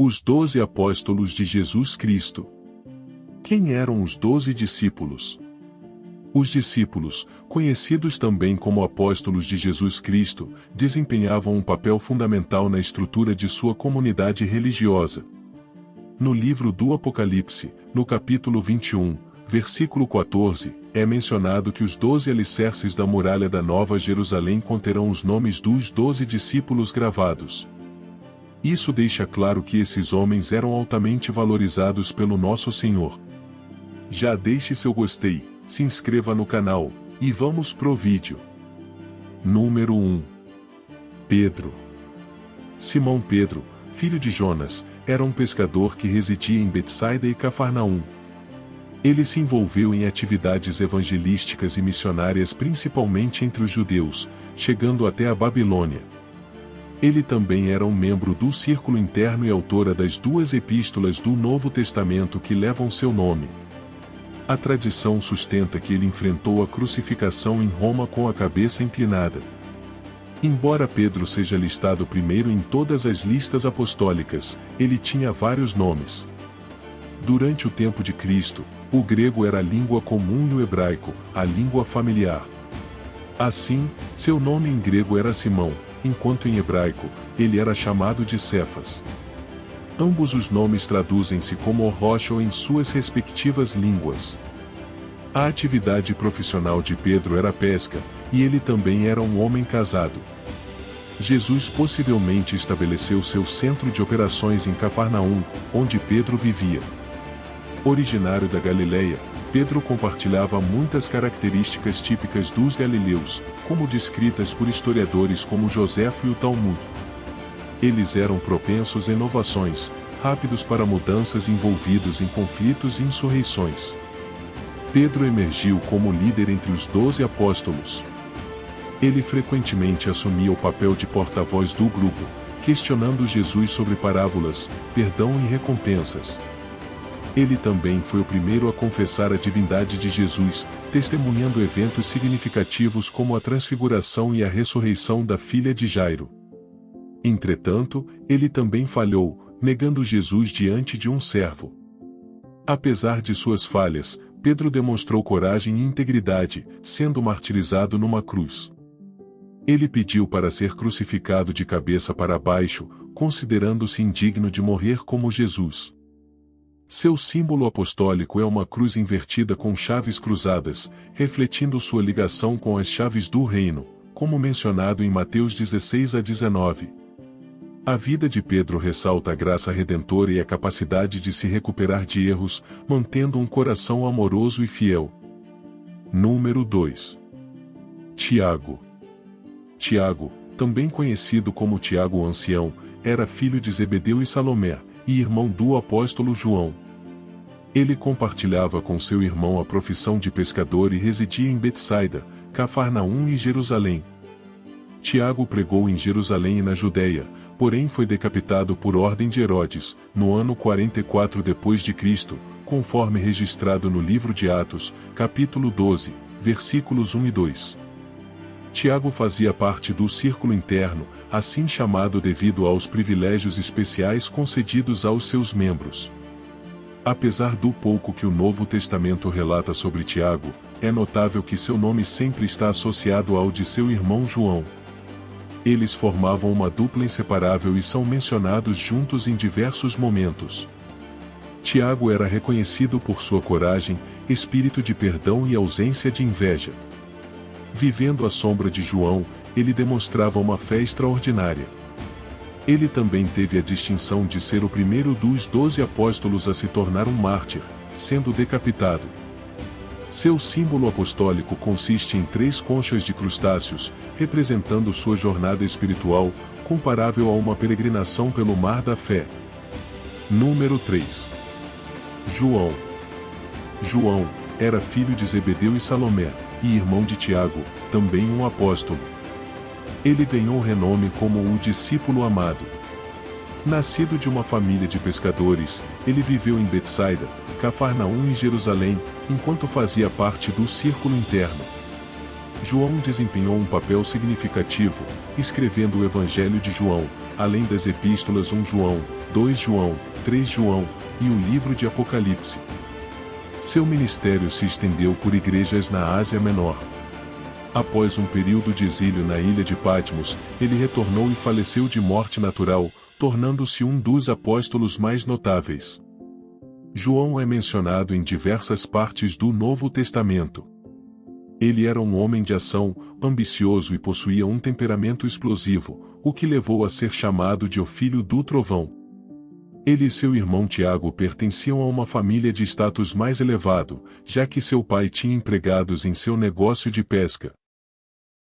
Os 12 apóstolos de Jesus Cristo. Quem eram os 12 discípulos? Os discípulos, conhecidos também como apóstolos de Jesus Cristo, desempenhavam um papel fundamental na estrutura de sua comunidade religiosa. No livro do Apocalipse, no capítulo 21, versículo 14, é mencionado que os 12 alicerces da muralha da Nova Jerusalém conterão os nomes dos 12 discípulos gravados. Isso deixa claro que esses homens eram altamente valorizados pelo nosso Senhor. Já deixe seu gostei, se inscreva no canal, e vamos pro vídeo. Número 1. Pedro. Simão Pedro, filho de Jonas, era um pescador que residia em Betsaida e Cafarnaum. Ele se envolveu em atividades evangelísticas e missionárias principalmente entre os judeus, chegando até a Babilônia. Ele também era um membro do círculo interno e autora das 2 epístolas do Novo Testamento que levam seu nome. A tradição sustenta que ele enfrentou a crucificação em Roma com a cabeça inclinada. Embora Pedro seja listado primeiro em todas as listas apostólicas, ele tinha vários nomes. Durante o tempo de Cristo, o grego era a língua comum e o hebraico, a língua familiar. Assim, seu nome em grego era Simão, enquanto em hebraico, ele era chamado de Cefas. Ambos os nomes traduzem-se como rocha em suas respectivas línguas. A atividade profissional de Pedro era pesca, e ele também era um homem casado. Jesus possivelmente estabeleceu seu centro de operações em Cafarnaum, onde Pedro vivia. Originário da Galileia, Pedro compartilhava muitas características típicas dos galileus, como descritas por historiadores como Joséfo e o Talmud. Eles eram propensos a inovações, rápidos para mudanças e envolvidos em conflitos e insurreições. Pedro emergiu como líder entre os 12 apóstolos. Ele frequentemente assumia o papel de porta-voz do grupo, questionando Jesus sobre parábolas, perdão e recompensas. Ele também foi o primeiro a confessar a divindade de Jesus, testemunhando eventos significativos como a transfiguração e a ressurreição da filha de Jairo. Entretanto, ele também falhou, negando Jesus diante de um servo. Apesar de suas falhas, Pedro demonstrou coragem e integridade, sendo martirizado numa cruz. Ele pediu para ser crucificado de cabeça para baixo, considerando-se indigno de morrer como Jesus. Seu símbolo apostólico é uma cruz invertida com chaves cruzadas, refletindo sua ligação com as chaves do reino, como mencionado em Mateus 16 a 19. A vida de Pedro ressalta a graça redentora e a capacidade de se recuperar de erros, mantendo um coração amoroso e fiel. Número 2. Tiago. Tiago, também conhecido como Tiago o Ancião, era filho de Zebedeu e Salomé, e irmão do apóstolo João. Ele compartilhava com seu irmão a profissão de pescador e residia em Betsaida, Cafarnaum e Jerusalém. Tiago pregou em Jerusalém e na Judéia, porém foi decapitado por ordem de Herodes, no ano 44 d.C., conforme registrado no livro de Atos, capítulo 12, versículos 1 e 2. Tiago fazia parte do círculo interno, assim chamado devido aos privilégios especiais concedidos aos seus membros. Apesar do pouco que o Novo Testamento relata sobre Tiago, é notável que seu nome sempre está associado ao de seu irmão João. Eles formavam uma dupla inseparável e são mencionados juntos em diversos momentos. Tiago era reconhecido por sua coragem, espírito de perdão e ausência de inveja. Vivendo à sombra de João, ele demonstrava uma fé extraordinária. Ele também teve a distinção de ser o primeiro dos 12 apóstolos a se tornar um mártir, sendo decapitado. Seu símbolo apostólico consiste em 3 conchas de crustáceos, representando sua jornada espiritual, comparável a uma peregrinação pelo mar da fé. Número 3. João. João era filho de Zebedeu e Salomé, e irmão de Tiago, também um apóstolo. Ele ganhou renome como o discípulo amado. Nascido de uma família de pescadores, ele viveu em Betsaida, Cafarnaum e Jerusalém, enquanto fazia parte do círculo interno. João desempenhou um papel significativo, escrevendo o Evangelho de João, além das epístolas 1 João, 2 João, 3 João e o livro de Apocalipse. Seu ministério se estendeu por igrejas na Ásia Menor. Após um período de exílio na ilha de Patmos, ele retornou e faleceu de morte natural, tornando-se um dos apóstolos mais notáveis. João é mencionado em diversas partes do Novo Testamento. Ele era um homem de ação, ambicioso e possuía um temperamento explosivo, o que levou a ser chamado de o Filho do Trovão. Ele e seu irmão Tiago pertenciam a uma família de status mais elevado, já que seu pai tinha empregados em seu negócio de pesca.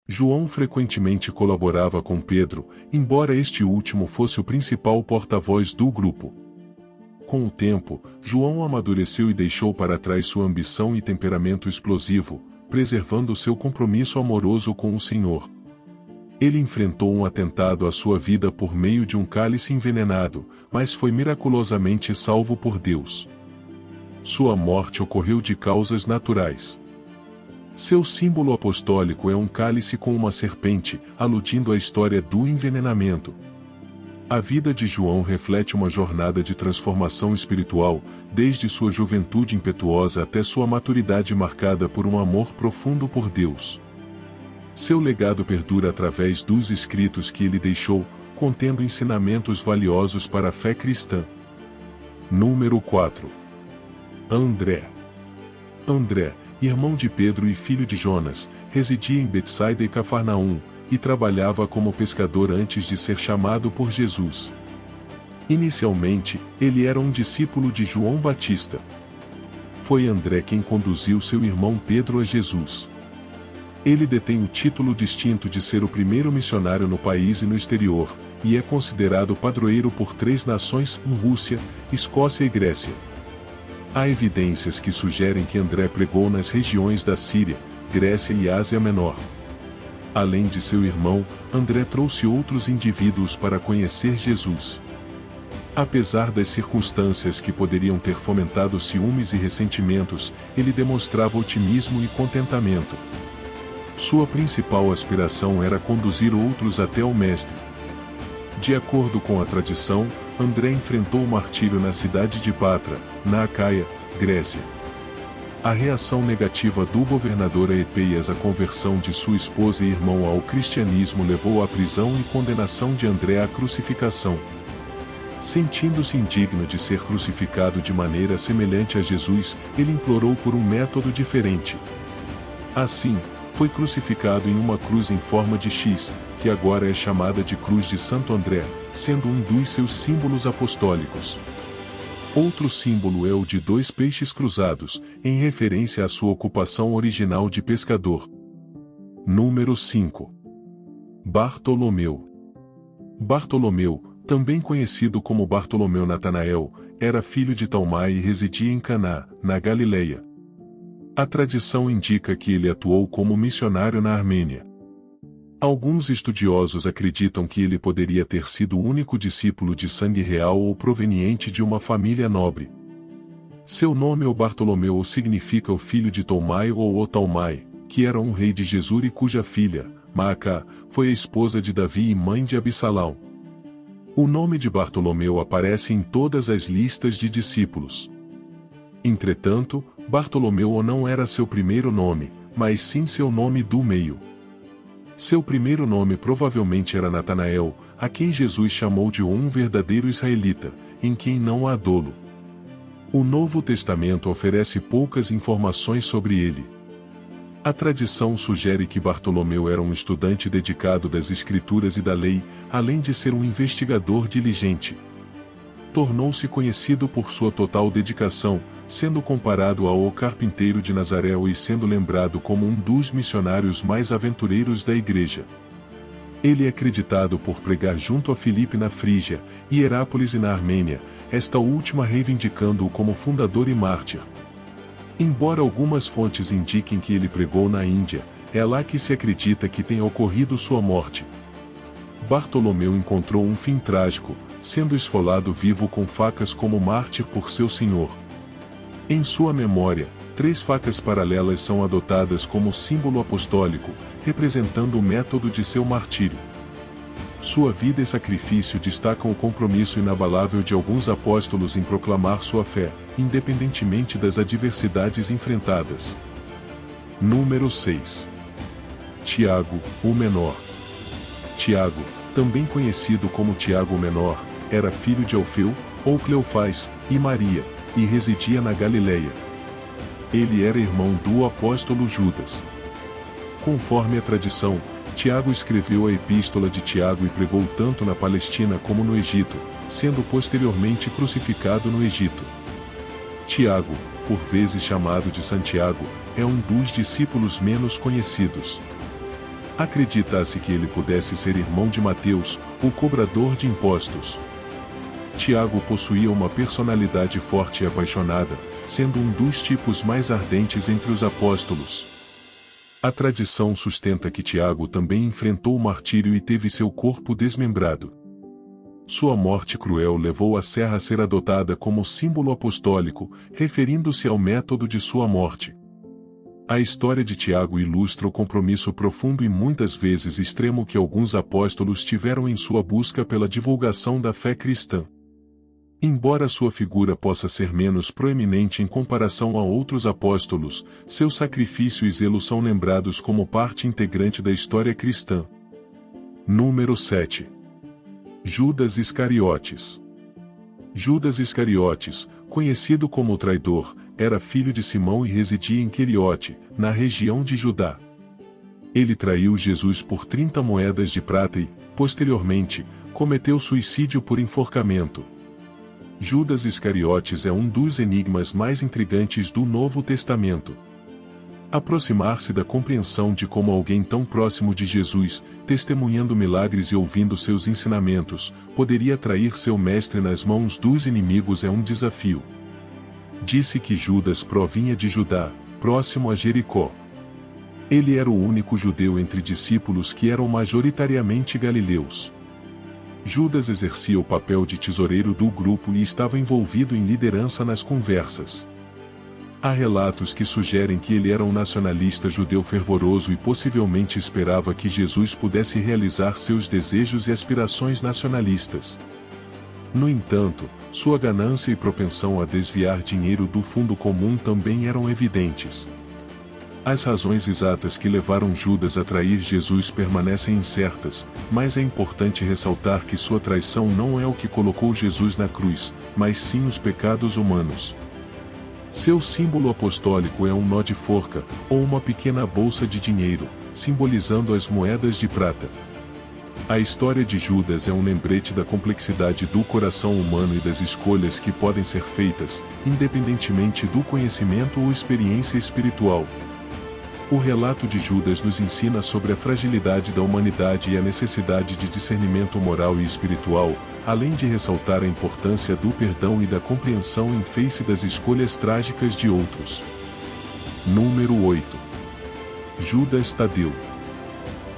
João frequentemente colaborava com Pedro, embora este último fosse o principal porta-voz do grupo. Com o tempo, João amadureceu e deixou para trás sua ambição e temperamento explosivo, preservando seu compromisso amoroso com o Senhor. Ele enfrentou um atentado à sua vida por meio de um cálice envenenado, mas foi miraculosamente salvo por Deus. Sua morte ocorreu de causas naturais. Seu símbolo apostólico é um cálice com uma serpente, aludindo à história do envenenamento. A vida de João reflete uma jornada de transformação espiritual, desde sua juventude impetuosa até sua maturidade marcada por um amor profundo por Deus. Seu legado perdura através dos escritos que ele deixou, contendo ensinamentos valiosos para a fé cristã. Número 4. André. André, irmão de Pedro e filho de Jonas, residia em Betsaida e Cafarnaum, e trabalhava como pescador antes de ser chamado por Jesus. Inicialmente, ele era um discípulo de João Batista. Foi André quem conduziu seu irmão Pedro a Jesus. Ele detém o título distinto de ser o primeiro missionário no país e no exterior, e é considerado padroeiro por 3 nações: Rússia, Escócia e Grécia. Há evidências que sugerem que André pregou nas regiões da Síria, Grécia e Ásia Menor. Além de seu irmão, André trouxe outros indivíduos para conhecer Jesus. Apesar das circunstâncias que poderiam ter fomentado ciúmes e ressentimentos, ele demonstrava otimismo e contentamento. Sua principal aspiração era conduzir outros até o Mestre. De acordo com a tradição, André enfrentou o martírio na cidade de Patra, na Acaia, Grécia. A reação negativa do governador Epeias à conversão de sua esposa e irmão ao cristianismo levou à prisão e condenação de André à crucificação. Sentindo-se indigno de ser crucificado de maneira semelhante a Jesus, ele implorou por um método diferente. Assim, foi crucificado em uma cruz em forma de X, que agora é chamada de Cruz de Santo André, sendo um dos seus símbolos apostólicos. Outro símbolo é o de 2 peixes cruzados, em referência à sua ocupação original de pescador. Número 5. Bartolomeu. Bartolomeu, também conhecido como Bartolomeu Natanael, era filho de Talmai e residia em Caná, na Galileia. A tradição indica que ele atuou como missionário na Armênia. Alguns estudiosos acreditam que ele poderia ter sido o único discípulo de sangue real ou proveniente de uma família nobre. Seu nome ou Bartolomeu significa o filho de Tolmai ou Otalmai, que era um rei de Gesur e cuja filha, Maacá, foi a esposa de Davi e mãe de Absalão. O nome de Bartolomeu aparece em todas as listas de discípulos. Entretanto, Bartolomeu não era seu primeiro nome, mas sim seu nome do meio. Seu primeiro nome provavelmente era Natanael, a quem Jesus chamou de um verdadeiro israelita, em quem não há dolo. O Novo Testamento oferece poucas informações sobre ele. A tradição sugere que Bartolomeu era um estudante dedicado das Escrituras e da lei, além de ser um investigador diligente. Tornou-se conhecido por sua total dedicação, sendo comparado ao carpinteiro de Nazaré e sendo lembrado como um dos missionários mais aventureiros da Igreja. Ele é acreditado por pregar junto a Filipe na Frígia, e Herápolis e na Armênia, esta última reivindicando-o como fundador e mártir. Embora algumas fontes indiquem que ele pregou na Índia, é lá que se acredita que tenha ocorrido sua morte. Bartolomeu encontrou um fim trágico, sendo esfolado vivo com facas como mártir por seu senhor. Em sua memória, 3 facas paralelas são adotadas como símbolo apostólico, representando o método de seu martírio. Sua vida e sacrifício destacam o compromisso inabalável de alguns apóstolos em proclamar sua fé, independentemente das adversidades enfrentadas. Número 6. Tiago, o Menor. Tiago, também conhecido como Tiago o Menor, era filho de Alfeu, ou Cleofás, e Maria, e residia na Galileia. Ele era irmão do apóstolo Judas. Conforme a tradição, Tiago escreveu a Epístola de Tiago e pregou tanto na Palestina como no Egito, sendo posteriormente crucificado no Egito. Tiago, por vezes chamado de Santiago, é um dos discípulos menos conhecidos. Acredita-se que ele pudesse ser irmão de Mateus, o cobrador de impostos. Tiago possuía uma personalidade forte e apaixonada, sendo um dos tipos mais ardentes entre os apóstolos. A tradição sustenta que Tiago também enfrentou o martírio e teve seu corpo desmembrado. Sua morte cruel levou a serra a ser adotada como símbolo apostólico, referindo-se ao método de sua morte. A história de Tiago ilustra o compromisso profundo e muitas vezes extremo que alguns apóstolos tiveram em sua busca pela divulgação da fé cristã. Embora sua figura possa ser menos proeminente em comparação a outros apóstolos, seu sacrifício e zelo são lembrados como parte integrante da história cristã. Número 7. Judas Iscariotes. Judas Iscariotes, conhecido como o traidor, era filho de Simão e residia em Queriote, na região de Judá. Ele traiu Jesus por 30 moedas de prata e, posteriormente, cometeu suicídio por enforcamento. Judas Iscariotes é um dos enigmas mais intrigantes do Novo Testamento. Aproximar-se da compreensão de como alguém tão próximo de Jesus, testemunhando milagres e ouvindo seus ensinamentos, poderia trair seu mestre nas mãos dos inimigos é um desafio. Disse que Judas provinha de Judá, próximo a Jericó. Ele era o único judeu entre discípulos que eram majoritariamente galileus. Judas exercia o papel de tesoureiro do grupo e estava envolvido em liderança nas conversas. Há relatos que sugerem que ele era um nacionalista judeu fervoroso e possivelmente esperava que Jesus pudesse realizar seus desejos e aspirações nacionalistas. No entanto, sua ganância e propensão a desviar dinheiro do fundo comum também eram evidentes. As razões exatas que levaram Judas a trair Jesus permanecem incertas, mas é importante ressaltar que sua traição não é o que colocou Jesus na cruz, mas sim os pecados humanos. Seu símbolo apostólico é um nó de forca, ou uma pequena bolsa de dinheiro, simbolizando as moedas de prata. A história de Judas é um lembrete da complexidade do coração humano e das escolhas que podem ser feitas, independentemente do conhecimento ou experiência espiritual. O relato de Judas nos ensina sobre a fragilidade da humanidade e a necessidade de discernimento moral e espiritual, além de ressaltar a importância do perdão e da compreensão em face das escolhas trágicas de outros. Número 8. Judas Tadeu.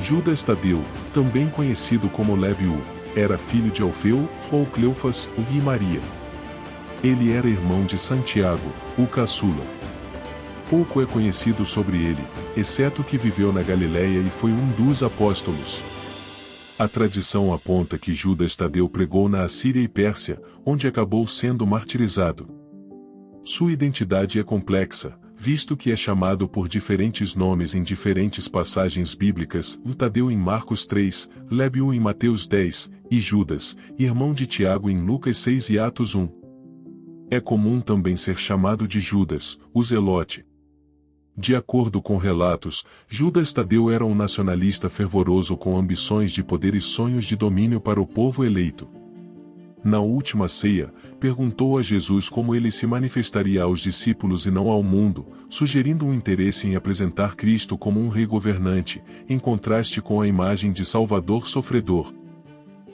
Judas Tadeu, também conhecido como Lébio, era filho de Alfeu, ou Cleofás, e Maria. Ele era irmão de Santiago, o caçula. Pouco é conhecido sobre ele, exceto que viveu na Galileia e foi um dos apóstolos. A tradição aponta que Judas Tadeu pregou na Assíria e Pérsia, onde acabou sendo martirizado. Sua identidade é complexa, visto que é chamado por diferentes nomes em diferentes passagens bíblicas, Tadeu em Marcos 3, Lébio em Mateus 10, e Judas, irmão de Tiago em Lucas 6 e Atos 1. É comum também ser chamado de Judas, o Zelote. De acordo com relatos, Judas Tadeu era um nacionalista fervoroso com ambições de poder e sonhos de domínio para o povo eleito. Na última ceia, perguntou a Jesus como ele se manifestaria aos discípulos e não ao mundo, sugerindo um interesse em apresentar Cristo como um rei governante, em contraste com a imagem de Salvador sofredor.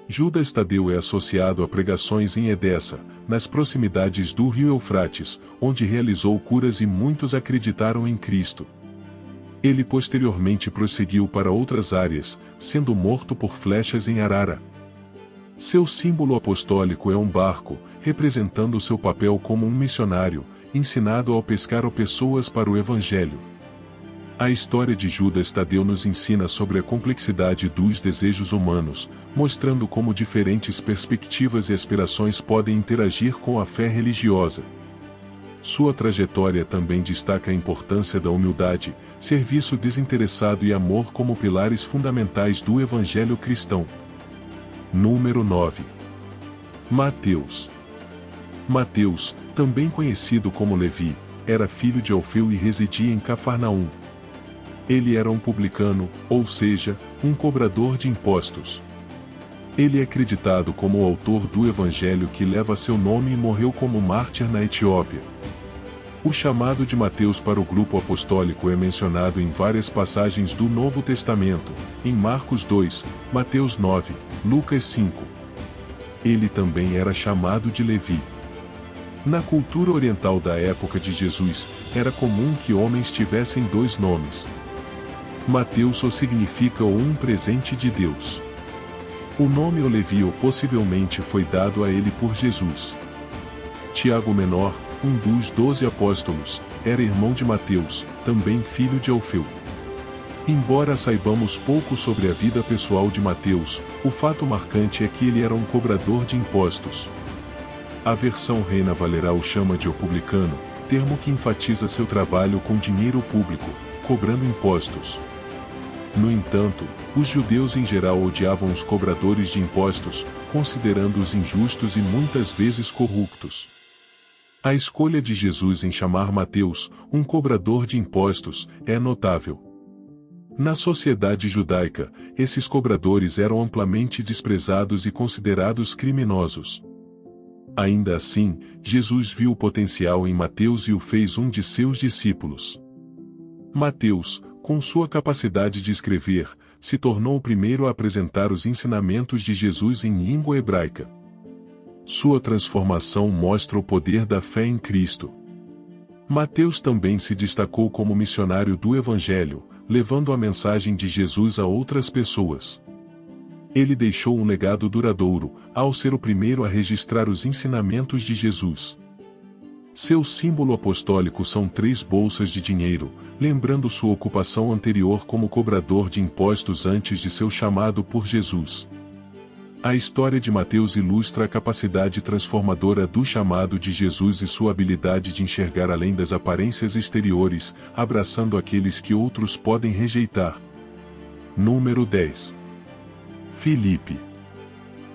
Judas Tadeu é associado a pregações em Edessa, nas proximidades do rio Eufrates, onde realizou curas e muitos acreditaram em Cristo. Ele posteriormente prosseguiu para outras áreas, sendo morto por flechas em Arara. Seu símbolo apostólico é um barco, representando seu papel como um missionário, ensinado ao pescar pessoas para o Evangelho. A história de Judas Tadeu nos ensina sobre a complexidade dos desejos humanos, mostrando como diferentes perspectivas e aspirações podem interagir com a fé religiosa. Sua trajetória também destaca a importância da humildade, serviço desinteressado e amor como pilares fundamentais do Evangelho cristão. Número 9. Mateus. Mateus, também conhecido como Levi, era filho de Alfeu e residia em Cafarnaum. Ele era um publicano, ou seja, um cobrador de impostos. Ele é acreditado como o autor do Evangelho que leva seu nome e morreu como mártir na Etiópia. O chamado de Mateus para o grupo apostólico é mencionado em várias passagens do Novo Testamento, em Marcos 2, Mateus 9, Lucas 5. Ele também era chamado de Levi. Na cultura oriental da época de Jesus, era comum que homens tivessem dois nomes. Mateus só significa um presente de Deus. O nome Levi possivelmente foi dado a ele por Jesus. Tiago Menor, um dos 12 apóstolos, era irmão de Mateus, também filho de Alfeu. Embora saibamos pouco sobre a vida pessoal de Mateus, o fato marcante é que ele era um cobrador de impostos. A versão Reina Valera o chama de o publicano, termo que enfatiza seu trabalho com dinheiro público, cobrando impostos. No entanto, os judeus em geral odiavam os cobradores de impostos, considerando-os injustos e muitas vezes corruptos. A escolha de Jesus em chamar Mateus, um cobrador de impostos, é notável. Na sociedade judaica, esses cobradores eram amplamente desprezados e considerados criminosos. Ainda assim, Jesus viu o potencial em Mateus e o fez um de seus discípulos. Mateus, com sua capacidade de escrever, se tornou o primeiro a apresentar os ensinamentos de Jesus em língua hebraica. Sua transformação mostra o poder da fé em Cristo. Mateus também se destacou como missionário do Evangelho, levando a mensagem de Jesus a outras pessoas. Ele deixou um legado duradouro, ao ser o primeiro a registrar os ensinamentos de Jesus. Seu símbolo apostólico são 3 bolsas de dinheiro, lembrando sua ocupação anterior como cobrador de impostos antes de seu chamado por Jesus. A história de Mateus ilustra a capacidade transformadora do chamado de Jesus e sua habilidade de enxergar além das aparências exteriores, abraçando aqueles que outros podem rejeitar. Número 10. Filipe.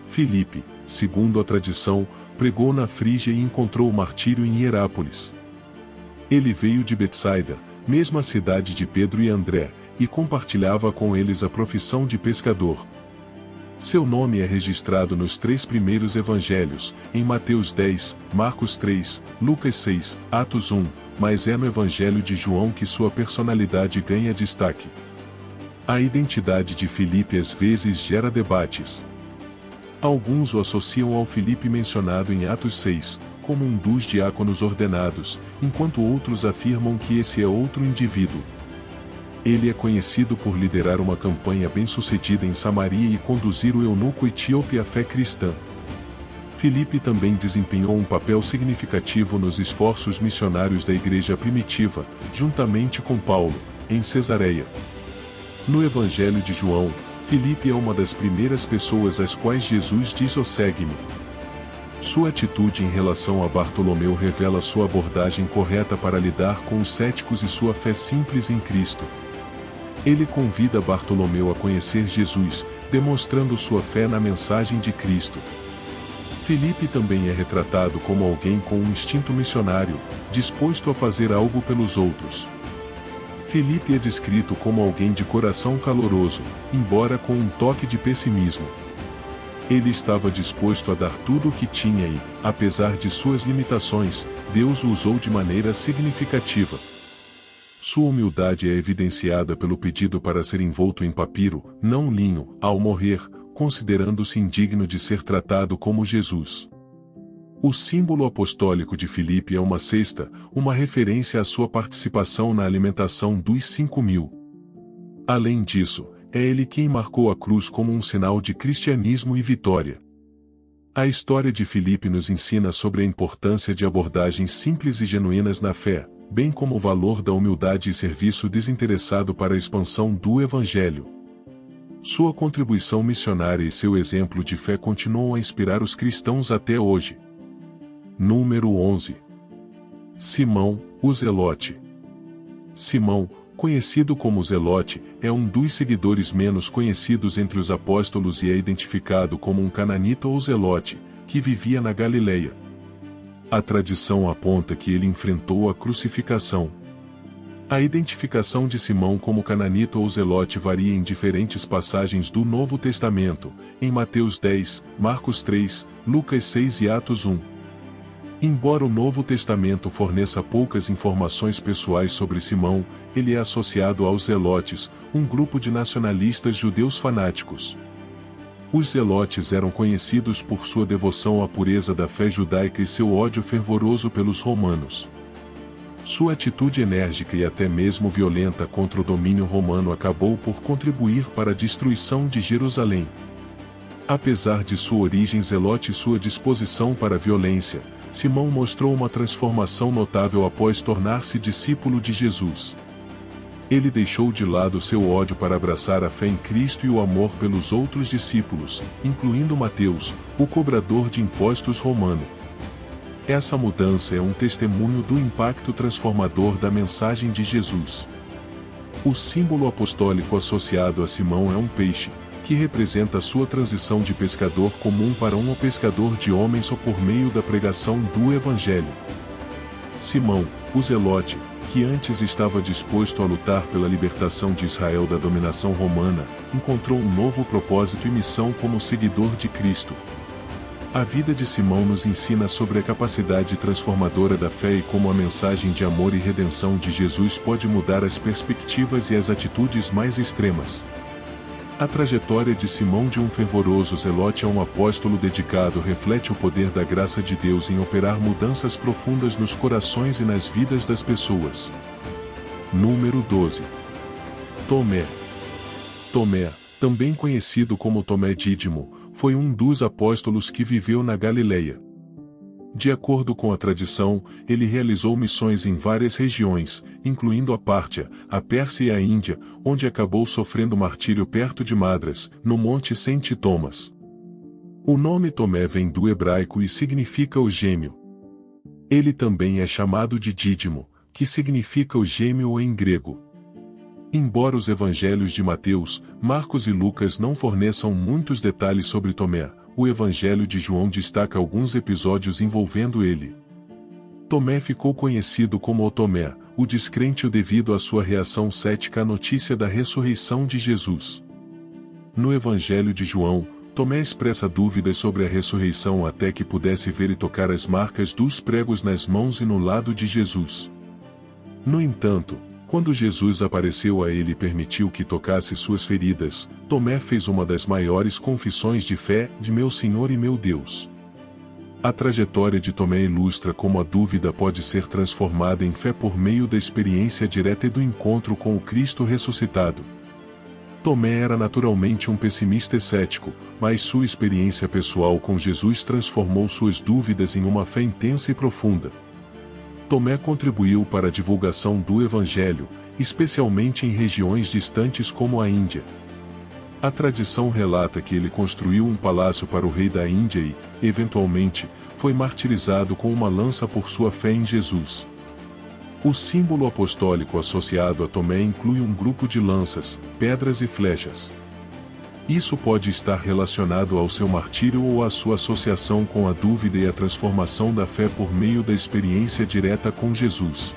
Filipe, segundo a tradição, pregou na Frígia e encontrou o martírio em Hierápolis. Ele veio de Betsaida, mesma cidade de Pedro e André, e compartilhava com eles a profissão de pescador. Seu nome é registrado nos 3 primeiros evangelhos, em Mateus 10, Marcos 3, Lucas 6, Atos 1, mas é no Evangelho de João que sua personalidade ganha destaque. A identidade de Filipe às vezes gera debates. Alguns o associam ao Filipe mencionado em Atos 6, como um dos diáconos ordenados, enquanto outros afirmam que esse é outro indivíduo. Ele é conhecido por liderar uma campanha bem-sucedida em Samaria e conduzir o eunuco etíope à fé cristã. Filipe também desempenhou um papel significativo nos esforços missionários da igreja primitiva, juntamente com Paulo, em Cesareia. No Evangelho de João, Filipe é uma das primeiras pessoas às quais Jesus diz: segue-me. Sua atitude em relação a Bartolomeu revela sua abordagem correta para lidar com os céticos e sua fé simples em Cristo. Ele convida Bartolomeu a conhecer Jesus, demonstrando sua fé na mensagem de Cristo. Filipe também é retratado como alguém com um instinto missionário, disposto a fazer algo pelos outros. Filipe é descrito como alguém de coração caloroso, embora com um toque de pessimismo. Ele estava disposto a dar tudo o que tinha e, apesar de suas limitações, Deus o usou de maneira significativa. Sua humildade é evidenciada pelo pedido para ser envolto em papiro, não linho, ao morrer, considerando-se indigno de ser tratado como Jesus. O símbolo apostólico de Filipe é uma cesta, uma referência à sua participação na alimentação dos 5.000. Além disso, é ele quem marcou a cruz como um sinal de cristianismo e vitória. A história de Filipe nos ensina sobre a importância de abordagens simples e genuínas na fé, bem como o valor da humildade e serviço desinteressado para a expansão do Evangelho. Sua contribuição missionária e seu exemplo de fé continuam a inspirar os cristãos até hoje. Número 11. Simão, o Zelote. Simão, conhecido como Zelote, é um dos seguidores menos conhecidos entre os apóstolos e é identificado como um cananita ou zelote, que vivia na Galileia. A tradição aponta que ele enfrentou a crucificação. A identificação de Simão como cananita ou zelote varia em diferentes passagens do Novo Testamento, em Mateus 10, Marcos 3, Lucas 6 e Atos 1. Embora o Novo Testamento forneça poucas informações pessoais sobre Simão, ele é associado aos zelotes, um grupo de nacionalistas judeus fanáticos. Os zelotes eram conhecidos por sua devoção à pureza da fé judaica e seu ódio fervoroso pelos romanos. Sua atitude enérgica e até mesmo violenta contra o domínio romano acabou por contribuir para a destruição de Jerusalém. Apesar de sua origem zelote e sua disposição para a violência, Simão mostrou uma transformação notável após tornar-se discípulo de Jesus. Ele deixou de lado seu ódio para abraçar a fé em Cristo e o amor pelos outros discípulos, incluindo Mateus, o cobrador de impostos romano. Essa mudança é um testemunho do impacto transformador da mensagem de Jesus. O símbolo apostólico associado a Simão é um peixe, que representa sua transição de pescador comum para um pescador de homens por meio da pregação do Evangelho. Simão, o Zelote, que antes estava disposto a lutar pela libertação de Israel da dominação romana, encontrou um novo propósito e missão como seguidor de Cristo. A vida de Simão nos ensina sobre a capacidade transformadora da fé e como a mensagem de amor e redenção de Jesus pode mudar as perspectivas e as atitudes mais extremas. A trajetória de Simão de um fervoroso zelote a um apóstolo dedicado reflete o poder da graça de Deus em operar mudanças profundas nos corações e nas vidas das pessoas. Número 12. Tomé. Tomé, também conhecido como Tomé Dídimo, foi um dos apóstolos que viveu na Galileia. De acordo com a tradição, ele realizou missões em várias regiões, incluindo a Pártia, a Pérsia e a Índia, onde acabou sofrendo martírio perto de Madras, no Monte Saint Thomas. O nome Tomé vem do hebraico e significa o gêmeo. Ele também é chamado de Dídimo, que significa o gêmeo em grego. Embora os evangelhos de Mateus, Marcos e Lucas não forneçam muitos detalhes sobre Tomé, o Evangelho de João destaca alguns episódios envolvendo ele. Tomé ficou conhecido como o Tomé, o descrente devido à sua reação cética à notícia da ressurreição de Jesus. No Evangelho de João, Tomé expressa dúvidas sobre a ressurreição até que pudesse ver e tocar as marcas dos pregos nas mãos e no lado de Jesus. No entanto, quando Jesus apareceu a ele e permitiu que tocasse suas feridas, Tomé fez uma das maiores confissões de fé, de meu Senhor e meu Deus. A trajetória de Tomé ilustra como a dúvida pode ser transformada em fé por meio da experiência direta e do encontro com o Cristo ressuscitado. Tomé era naturalmente um pessimista e cético, mas sua experiência pessoal com Jesus transformou suas dúvidas em uma fé intensa e profunda. Tomé contribuiu para a divulgação do Evangelho, especialmente em regiões distantes como a Índia. A tradição relata que ele construiu um palácio para o rei da Índia e, eventualmente, foi martirizado com uma lança por sua fé em Jesus. O símbolo apostólico associado a Tomé inclui um grupo de lanças, pedras e flechas. Isso pode estar relacionado ao seu martírio ou à sua associação com a dúvida e a transformação da fé por meio da experiência direta com Jesus.